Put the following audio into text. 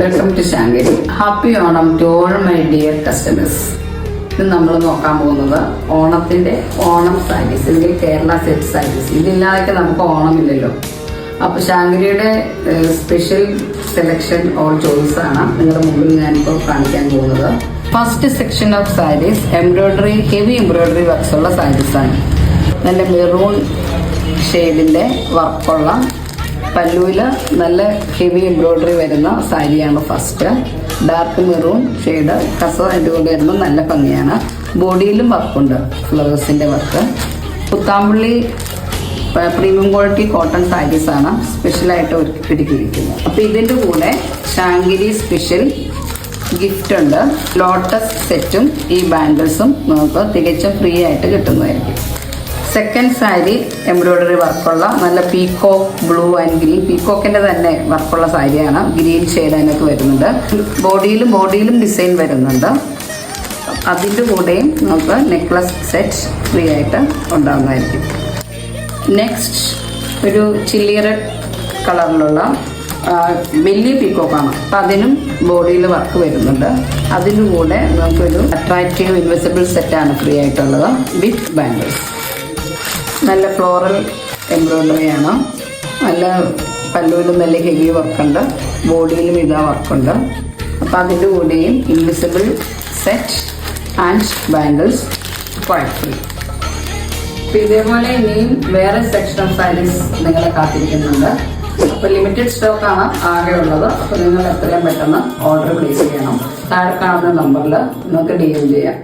Welcome to Shankari. Happy Onam to all my dear customers. ഇത് നമ്മൾ നോക്കാൻ പോകുന്നത് ഓണം സാരീസ് അല്ലെങ്കിൽ കേരള സെറ്റ് സാരീസ്. ഇതില്ലാതെ നമുക്ക് ഓണമില്ലല്ലോ. അപ്പോൾ ശാങ്കരിയുടെ സ്പെഷ്യൽ സെലക്ഷൻ ഓൾ ചോയ്സ് ആണ് നിങ്ങളുടെ മുമ്പിൽ ഞാനിപ്പോൾ കാണിക്കാൻ പോകുന്നത്. First section of sarees embroidery, heavy embroidery works ഉള്ള സാരീസ് ആണ്. നല്ല മെറൂൺ ഷെയ്ഡിന്റെ വർക്കുള്ള പല്ലുവിൽ നല്ല ഹെവി എംബ്രോയിഡറി വരുന്ന സാരിയാണ് ഫസ്റ്റ്. ഡാർക്ക് മെറൂൺ ഷെയ്ഡ് കസവ് കൊണ്ട് വരുമ്പോൾ നല്ല ഭംഗിയാണ്. ബോഡിയിലും വർക്കുണ്ട്, ഫ്ലവേഴ്സിന്റെ work. Puthampally premium quality cotton sarees ആണ് സ്പെഷ്യലായിട്ട് ഒരുക്കിയിരിക്കുന്നത്. അപ്പോൾ ഇതിൻ്റെ കൂടെ ശാങ്കരി സ്പെഷ്യൽ ഗിഫ്റ്റ് ഉണ്ട്. ലോട്ടസ് സെറ്റും ഈ ബാംഗിൾസും നമുക്ക് തികച്ചും ഫ്രീ ആയിട്ട് കിട്ടുന്നതായിരിക്കും. സെക്കൻഡ് സാരി എംബ്രോയിഡറി വർക്കുള്ള നല്ല പീക്കോക്ക് ബ്ലൂ ആൻഡ് ഗ്രീൻ, പീക്കോക്കിന്റെ തന്നെ വർക്കുള്ള സാരിയാണ്. ഗ്രീൻ ഷെയ്ഡ് അതിനകത്ത് വരുന്നുണ്ട്. ബോഡിയിലും ഡിസൈൻ വരുന്നുണ്ട്. അതിൻ്റെ കൂടെയും നമുക്ക് നെക്ലസ് സെറ്റ് ഫ്രീ ആയിട്ട് ഉണ്ടാകുന്നതായിരിക്കും. നെക്സ്റ്റ് ഒരു ചില്ലി റെഡ് കളറിലുള്ള വലിയ പീക്കോക്കാണ്. അപ്പം അതിനും ബോഡിയിൽ വർക്ക് വരുന്നുണ്ട്. അതിൻ്റെ കൂടെ നമുക്കൊരു അട്രാക്റ്റീവ് ഇൻവിസിബിൾ സെറ്റാണ് ഫ്രീ ആയിട്ടുള്ളത് വിത്ത് ബാംഗിൾസ്. നല്ല ഫ്ലോറൽ എംബ്രോയിഡറിയാണ്. നല്ല പല്ലുവിലും നല്ല ഹെവി വർക്കുണ്ട്, ബോഡിയിലും ഇതാ വർക്കുണ്ട്. അപ്പം അതിൻ്റെ കൂടെയും invisible set and bangles quite free. അപ്പം ഇതേപോലെ ഇനിയും വേറെ സെക്ഷൻ ഓഫ് സാരീസ് നിങ്ങളെ കാത്തിരിക്കുന്നുണ്ട്. അപ്പോൾ ലിമിറ്റഡ് സ്റ്റോക്കാണ് ആകെ ഉള്ളത്. അപ്പോൾ നിങ്ങൾ എത്രയും പെട്ടെന്ന് ഓർഡർ പ്ലേസ് ചെയ്യണം. താഴെ കാണുന്ന നമ്പറിൽ നിങ്ങൾക്ക് DM ചെയ്യാം.